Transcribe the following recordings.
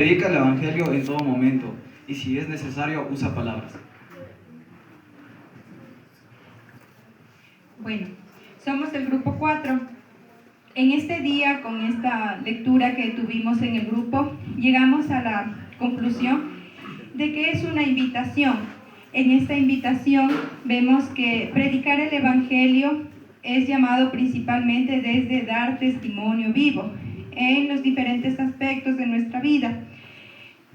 Predica el Evangelio en todo momento y si es necesario usa palabras. Bueno, somos el grupo 4. En este día, con esta lectura que tuvimos en el grupo, llegamos a la conclusión de que es una invitación. En esta invitación vemos que predicar el Evangelio es llamado principalmente desde dar testimonio vivo en los diferentes aspectos de nuestra vida.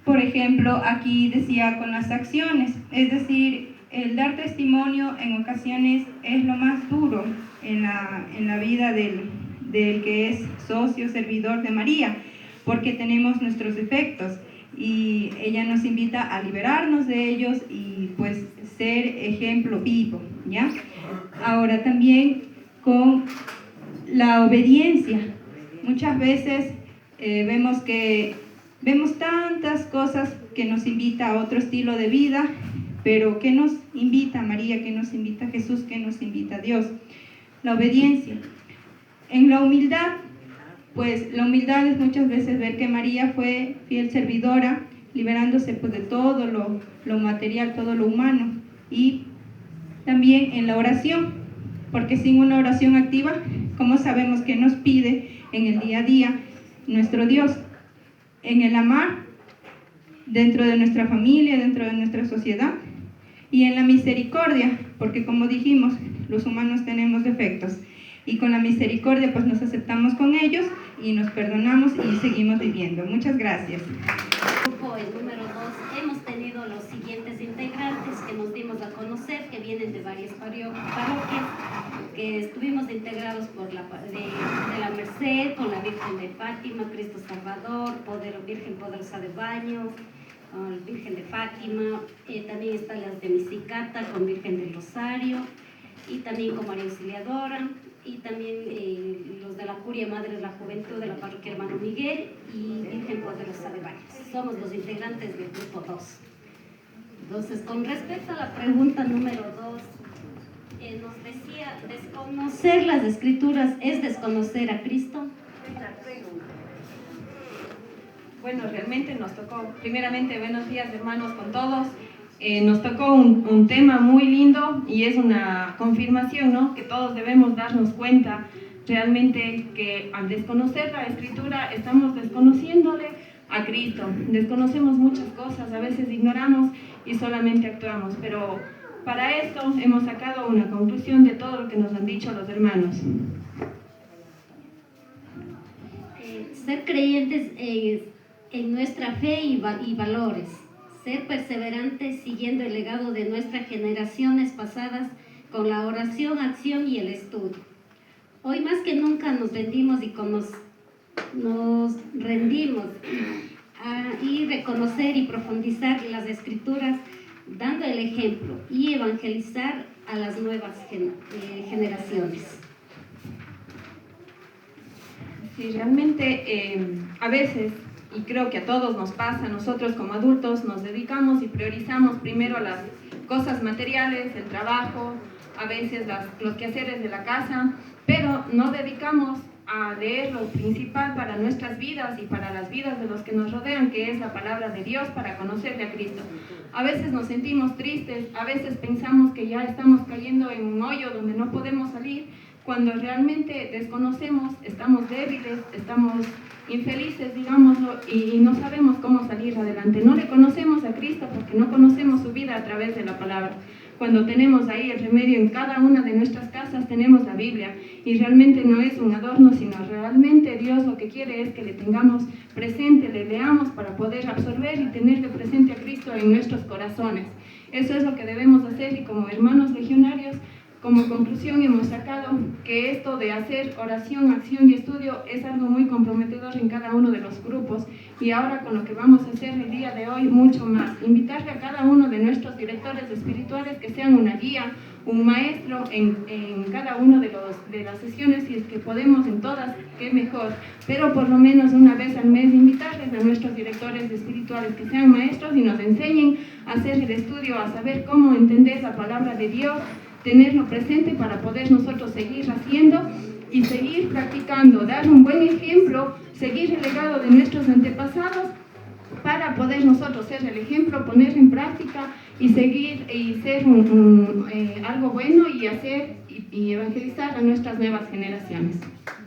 Por ejemplo, aquí decía con las acciones, es decir, el dar testimonio en ocasiones es lo más duro en la vida del que es socio, servidor de María, porque tenemos nuestros defectos y ella nos invita a liberarnos de ellos y pues ser ejemplo vivo, ¿ya? Ahora también con la obediencia. Muchas veces vemos tantas cosas que nos invita a otro estilo de vida, pero ¿qué nos invita María? ¿Qué nos invita Jesús? ¿Qué nos invita Dios? La obediencia. En la humildad, pues la humildad es muchas veces ver que María fue fiel servidora, liberándose pues de todo lo material, todo lo humano. Y también en la oración, porque sin una oración activa, ¿cómo sabemos qué nos pide en el día a día nuestro Dios? En el amar dentro de nuestra familia, dentro de nuestra sociedad, y en la misericordia, porque como dijimos, los humanos tenemos defectos, y con la misericordia pues nos aceptamos con ellos y nos perdonamos y seguimos viviendo. Muchas gracias. Grupo, el número 2, hemos tenido los siguientes integrantes que nos dimos a conocer, que vienen de varias parroquias, que estuvimos integrados por de la Merced, con la Virgen de Fátima, Cristo Salvador, Virgen Poderosa de Baño, Virgen de Fátima, también están las de Misicata con Virgen del Rosario, y también con María Auxiliadora, y también los de la Curia Madre de la Juventud de la Parroquia Hermano Miguel y Virgen Poderosa de Baños. Somos los integrantes del grupo 2. Entonces, con respecto a la pregunta número 2, nos decía, ¿desconocer las Escrituras es desconocer a Cristo? Bueno, realmente nos tocó, primeramente, buenos días hermanos con todos. Nos tocó un tema muy lindo y es una confirmación, ¿no? Que todos debemos darnos cuenta realmente que al desconocer la Escritura estamos desconociéndole a Cristo. Desconocemos muchas cosas, a veces ignoramos y solamente actuamos, pero para esto hemos sacado una conclusión de todo lo que nos han dicho los hermanos. Ser creyentes en nuestra fe y valores, ser perseverantes siguiendo el legado de nuestras generaciones pasadas con la oración, acción y el estudio. Hoy más que nunca nos rendimos y reconocer y profundizar las Escrituras, dando el ejemplo y evangelizar a las nuevas generaciones. Sí, realmente a veces, y creo que a todos nos pasa, nosotros como adultos nos dedicamos y priorizamos primero las cosas materiales, el trabajo, a veces los quehaceres de la casa, pero no dedicamos a leer lo principal para nuestras vidas y para las vidas de los que nos rodean, que es la palabra de Dios, para conocerle a Cristo. A veces nos sentimos tristes, a veces pensamos que ya estamos cayendo en un hoyo donde no podemos salir, cuando realmente desconocemos, estamos débiles, estamos infelices, digámoslo, y no sabemos cómo salir adelante. No le conocemos a Cristo porque no conocemos su vida a través de la palabra. Cuando tenemos ahí el remedio en cada una de nuestras casas, tenemos la Biblia, y realmente no es un adorno, sino realmente Dios lo que quiere es que le tengamos presente, le leamos para poder absorber y tenerle presente a Cristo en nuestros corazones. Eso es lo que debemos hacer, y como hermanos legionarios, como conclusión hemos sacado que esto de hacer oración, acción y estudio es algo muy comprometedor en cada uno de los grupos, y ahora con lo que vamos a hacer el día de hoy mucho más. Invitarle a cada uno de nuestros directores espirituales que sean una guía, un maestro en cada uno de las sesiones, si es que podemos en todas, qué mejor, pero por lo menos una vez al mes invitarles a nuestros directores espirituales que sean maestros y nos enseñen a hacer el estudio, a saber cómo entender la palabra de Dios, tenerlo presente para poder nosotros seguir haciendo y seguir practicando, dar un buen ejemplo, seguir el legado de nuestros antepasados para poder nosotros ser el ejemplo, poner en práctica y seguir y ser algo bueno y hacer y evangelizar a nuestras nuevas generaciones.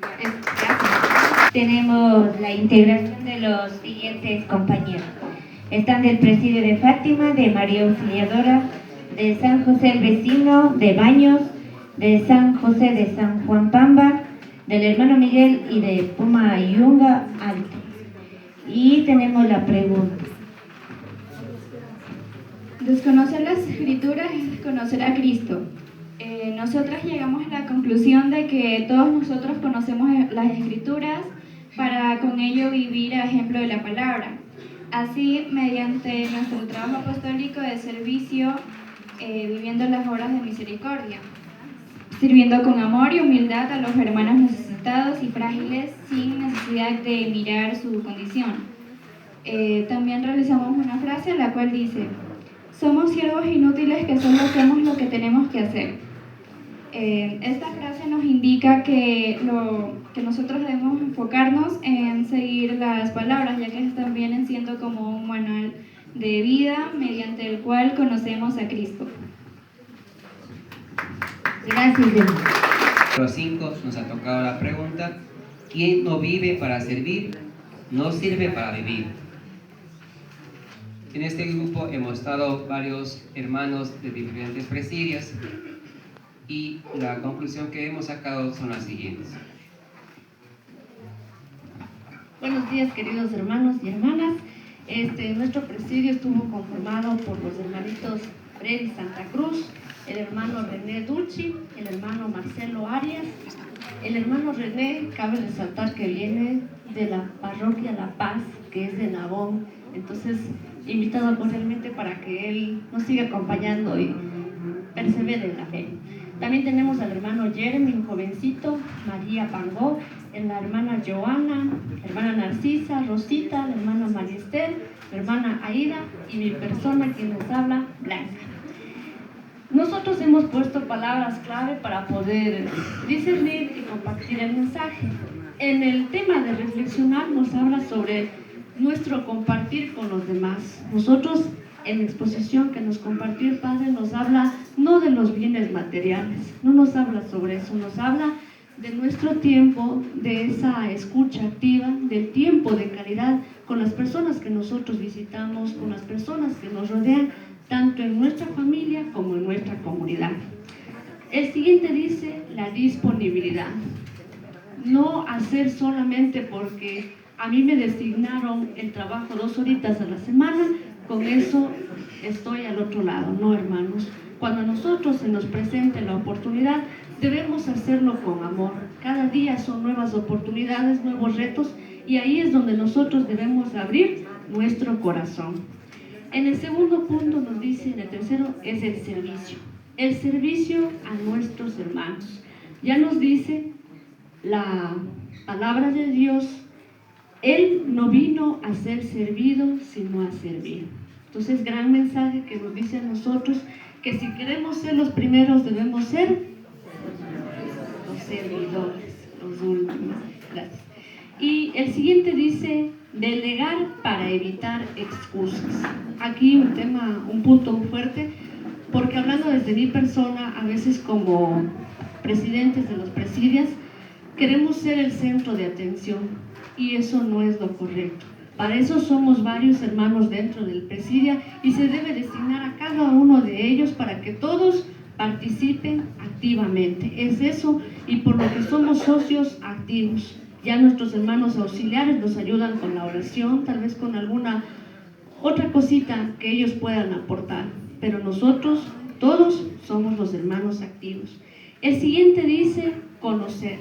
Gracias. Tenemos la integración de los siguientes compañeros. Están del Presidio de Fátima, de María Auxiliadora, de San José el Vecino, de Baños, de San José de San Juan Pamba, del hermano Miguel y de Pumayunga Alto. Y tenemos la pregunta. Desconocer las Escrituras es desconocer a Cristo. Nosotras llegamos a la conclusión de que todos nosotros conocemos las Escrituras para con ello vivir a ejemplo de la palabra. Así, mediante nuestro trabajo apostólico de servicio, viviendo las obras de misericordia, sirviendo con amor y humildad a los hermanos necesitados y frágiles sin necesidad de mirar su condición. También realizamos una frase la cual dice: somos siervos inútiles que solo hacemos lo que tenemos que hacer. Esta frase nos indica que nosotros debemos enfocarnos en seguir las palabras, ya que estas vienen siendo como un manual de vida mediante el cual conocemos a Cristo. Gracias. Los 5 nos ha tocado la pregunta: ¿quién no vive para servir, no sirve para vivir? En este grupo hemos estado varios hermanos de diferentes presidios y la conclusión que hemos sacado son las siguientes. Buenos días, queridos hermanos y hermanas. Nuestro presidio estuvo conformado por los hermanitos Freddy Santa Cruz, el hermano René Dulci, el hermano Marcelo Arias. El hermano René, cabe resaltar que viene de la parroquia La Paz, que es de Nabón. Entonces, invitado cordialmente para que él nos siga acompañando y persevere en la fe. También tenemos al hermano Jeremy, un jovencito, María Pangó, la hermana Joana, la hermana Narcisa, Rosita, la hermana María Esther, la hermana Aida y mi persona, quien nos habla, Blanca. Nosotros hemos puesto palabras clave para poder discernir y compartir el mensaje. En el tema de reflexionar nos habla sobre nuestro compartir con los demás. Nosotros, en la exposición que nos compartió el Padre, nos habla no de los bienes materiales, no nos habla sobre eso, nos habla de nuestro tiempo, de esa escucha activa, del tiempo de calidad con las personas que nosotros visitamos, con las personas que nos rodean, tanto en nuestra familia como en nuestra comunidad. El siguiente dice la disponibilidad. No hacer solamente porque a mí me designaron el trabajo 2 horitas a la semana, con eso estoy al otro lado. No, hermanos. Cuando a nosotros se nos presente la oportunidad, debemos hacerlo con amor. Cada día son nuevas oportunidades, nuevos retos, y ahí es donde nosotros debemos abrir nuestro corazón. En el segundo punto nos dice, en el tercero, es el servicio. El servicio a nuestros hermanos. Ya nos dice la palabra de Dios, Él no vino a ser servido, sino a servir. Entonces, gran mensaje que nos dice a nosotros, que si queremos ser los primeros, debemos ser los servidores, los últimos. Gracias. Y el siguiente dice, delegar para evitar excusas. Aquí un punto muy fuerte, porque hablando desde mi persona, a veces como presidentes de los presidios, queremos ser el centro de atención, y eso no es lo correcto. Para eso somos varios hermanos dentro del presidio y se debe designar a cada uno de ellos para que todos participen activamente. Es eso, y por lo que somos socios activos. Ya nuestros hermanos auxiliares nos ayudan con la oración, tal vez con alguna otra cosita que ellos puedan aportar, pero nosotros todos somos los hermanos activos. El siguiente dice conocer.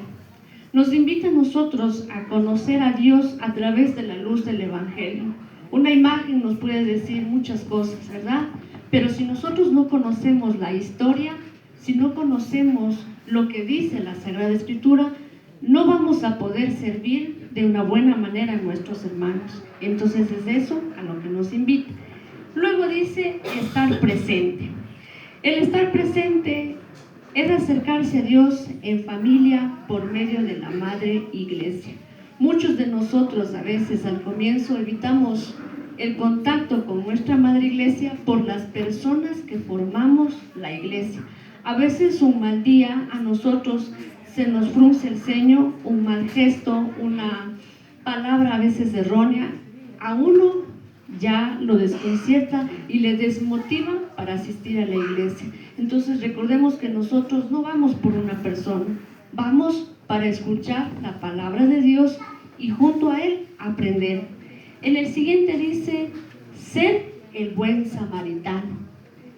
Nos invita a nosotros a conocer a Dios a través de la luz del Evangelio. Una imagen nos puede decir muchas cosas, ¿verdad? Pero si nosotros no conocemos la historia, si no conocemos lo que dice la Sagrada Escritura, no vamos a poder servir de una buena manera a nuestros hermanos. Entonces es eso a lo que nos invita. Luego dice estar presente. El estar presente es acercarse a Dios en familia por medio de la Madre Iglesia. Muchos de nosotros a veces al comienzo evitamos el contacto con nuestra madre iglesia por las personas que formamos la iglesia. A veces un mal día a nosotros se nos frunce el ceño, un mal gesto, una palabra a veces errónea, a uno ya lo desconcierta y le desmotiva para asistir a la iglesia. Entonces recordemos que nosotros no vamos por una persona, vamos para escuchar la palabra de Dios y junto a Él aprender. En el siguiente dice, ser el buen samaritano.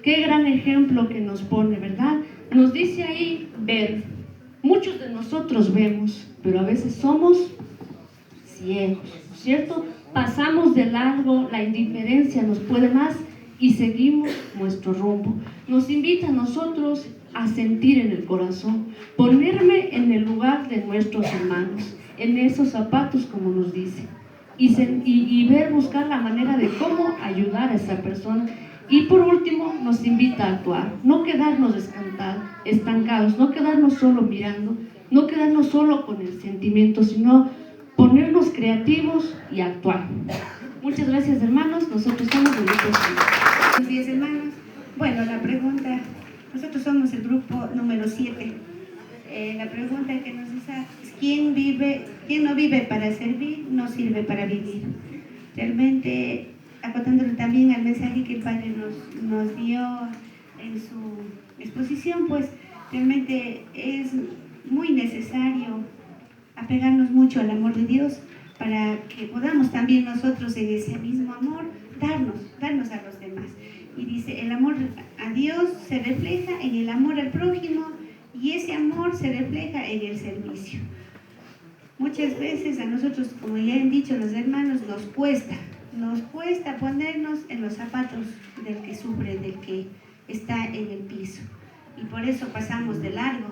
Qué gran ejemplo que nos pone, ¿verdad? Nos dice ahí ver. Muchos de nosotros vemos, pero a veces somos ciegos, ¿cierto? Pasamos de largo, la indiferencia nos puede más y seguimos nuestro rumbo. Nos invita a nosotros a sentir en el corazón, ponerme en el lugar de nuestros hermanos, en esos zapatos como nos dice, y ver, buscar la manera de cómo ayudar a esa persona. Y por último nos invita a actuar, no quedarnos estancados, no quedarnos solo mirando, no quedarnos solo con el sentimiento, sino ponernos creativos y actuar. Muchas gracias, hermanos. Nosotros estamos en el grupo 7. Buenos días, hermanos. Bueno, la pregunta, nosotros somos el grupo número 7. La pregunta que nos dice es ¿quién no vive para servir, no sirve para vivir? Realmente, acotándolo también al mensaje que el Padre nos dio en su exposición, pues realmente es muy necesario apegarnos mucho al amor de Dios para que podamos también nosotros en ese mismo amor darnos a los demás. Y dice, el amor a Dios se refleja en el amor al prójimo y ese amor se refleja en el servicio. Muchas veces a nosotros, como ya han dicho los hermanos, nos cuesta ponernos en los zapatos del que sufre, del que está en el piso. Y por eso pasamos de largo.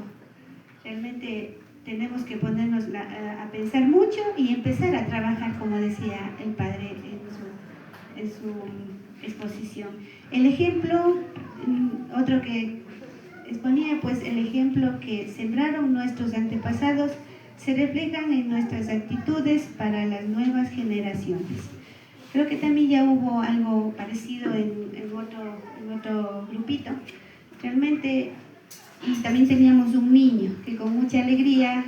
Realmente tenemos que ponernos a pensar mucho y empezar a trabajar, como decía el Padre en su exposición. El ejemplo, otro que exponía, pues el ejemplo que sembraron nuestros antepasados se reflejan en nuestras actitudes para las nuevas generaciones. Creo que también ya hubo algo parecido en otro grupito. Realmente, y también teníamos un niño que con mucha alegría,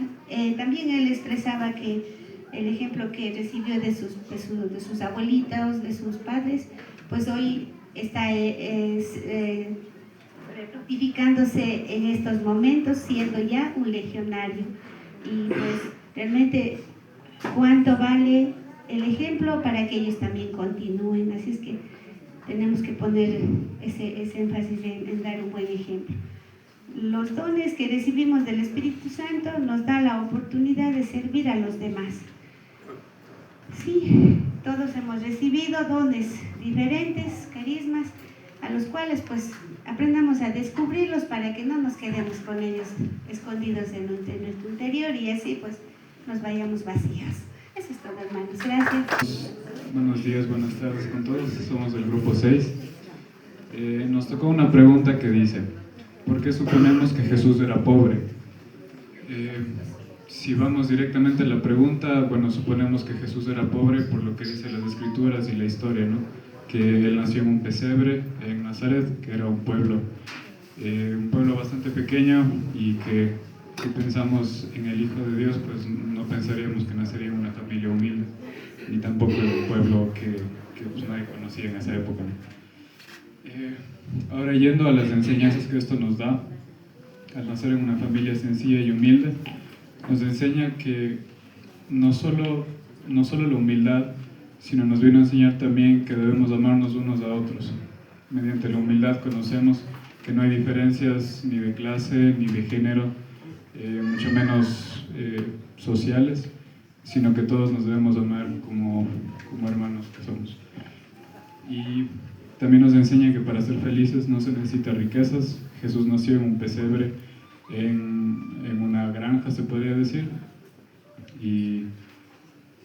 también él expresaba que el ejemplo que recibió de sus abuelitos, de sus padres, pues hoy está fructificándose en estos momentos, siendo ya un legionario. Y pues realmente cuánto vale el ejemplo para que ellos también continúen. Así es que tenemos que poner ese énfasis en dar un buen ejemplo. Los dones que recibimos del Espíritu Santo nos da la oportunidad de servir a los demás. Sí, todos hemos recibido dones diferentes, carismas, a los cuales pues aprendamos a descubrirlos para que no nos quedemos con ellos escondidos en nuestro interior y así pues nos vayamos vacíos. Eso es todo, hermanos. Gracias. Buenos días, buenas tardes con todos. Somos del grupo 6. Nos tocó una pregunta que dice: ¿por qué suponemos que Jesús era pobre? Si vamos directamente a la pregunta, bueno, suponemos que Jesús era pobre por lo que dicen las Escrituras y la historia, ¿no? Que él nació en un pesebre en Nazaret, que era un pueblo bastante pequeño, y que si pensamos en el Hijo de Dios, pues no pensaríamos que nacería en una familia humilde, ni tampoco en un pueblo que pues nadie conocía en esa época, ¿no? Ahora, yendo a las enseñanzas que esto nos da, al nacer en una familia sencilla y humilde, nos enseña que no solo la humildad, sino nos viene a enseñar también que debemos amarnos unos a otros. Mediante la humildad conocemos que no hay diferencias ni de clase, ni de género, mucho menos sociales, sino que todos nos debemos amar como hermanos que somos. Y también nos enseña que para ser felices no se necesita riquezas. Jesús nació en un pesebre, en una granja, se podría decir, y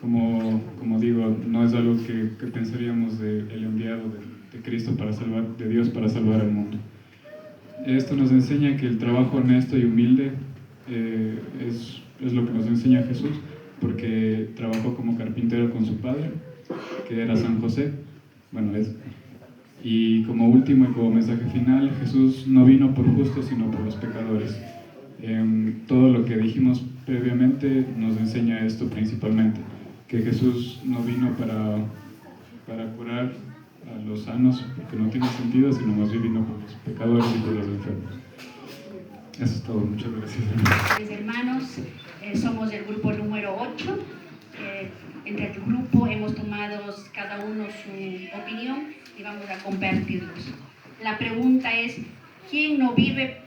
como digo, no es algo que pensaríamos del enviado de Cristo de Dios para salvar al mundo. Esto nos enseña que el trabajo honesto y humilde es lo que nos enseña Jesús, porque trabajó como carpintero con su padre, que era San José, bueno, es. Y como último y como mensaje final, Jesús no vino por justos, sino por los pecadores. Todo lo que dijimos previamente nos enseña esto principalmente, que Jesús no vino para curar a los sanos, porque no tiene sentido, sino más bien vino por los pecadores y por los enfermos. Eso es todo, muchas gracias. Mis hermanos, somos el grupo número 8. Entre el grupo hemos tomado cada uno su opinión y vamos a compartirlos. La pregunta es, ¿quién no vive?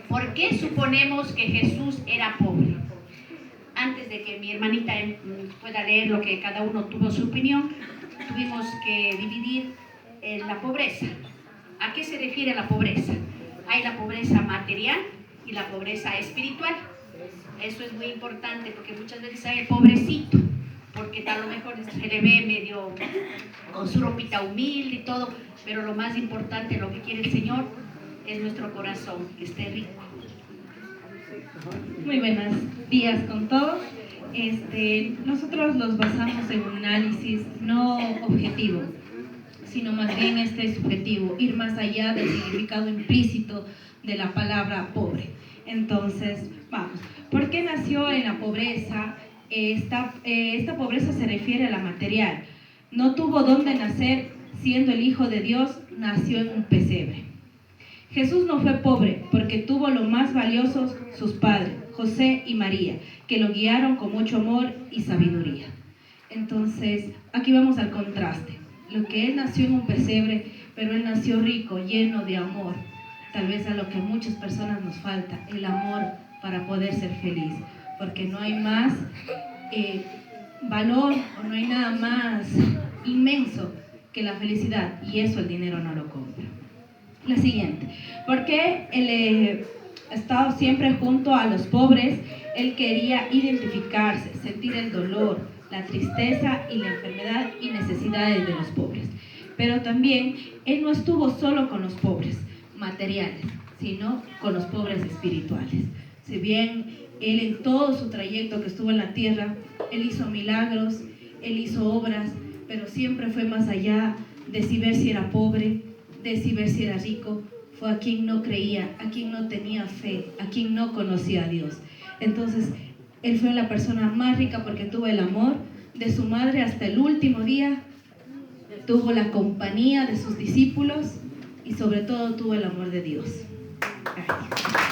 ¿Por qué suponemos que Jesús era pobre? Antes de que mi hermanita pueda leer lo que cada uno tuvo su opinión, tuvimos que dividir la pobreza. ¿A qué se refiere la pobreza? Hay la pobreza material y la pobreza espiritual. Eso es muy importante porque muchas veces hay el pobrecito, porque a lo mejor se le ve medio con su ropita humilde y todo, pero lo más importante, lo que quiere el Señor, es nuestro corazón, que esté rico. Muy buenos días con todos. Nosotros los basamos en un análisis no objetivo, sino más bien subjetivo, ir más allá del significado implícito de la palabra pobre. Entonces, vamos, ¿por qué nació en la pobreza? Esta pobreza se refiere a la material. No tuvo dónde nacer, siendo el Hijo de Dios, nació en un pesebre. Jesús no fue pobre porque tuvo lo más valiosos sus padres, José y María, que lo guiaron con mucho amor y sabiduría. Entonces, aquí vamos al contraste. Lo que él nació en un pesebre, pero él nació rico, lleno de amor. Tal vez a lo que a muchas personas nos falta, el amor para poder ser feliz. Porque no hay más valor o no hay nada más inmenso que la felicidad. Y eso el dinero no lo compra. La siguiente. Porque él estaba siempre junto a los pobres. Él quería identificarse, sentir el dolor, la tristeza y la enfermedad y necesidades de los pobres. Pero también él no estuvo solo con los pobres materiales, sino con los pobres espirituales. Si bien él en todo su trayecto que estuvo en la tierra, él hizo milagros, él hizo obras, pero siempre fue más allá de si ver si era pobre, de si ver si era rico. Fue a quien no creía, a quien no tenía fe, a quien no conocía a Dios. Entonces, él fue la persona más rica porque tuvo el amor de su madre hasta el último día, tuvo la compañía de sus discípulos y sobre todo tuvo el amor de Dios. Gracias.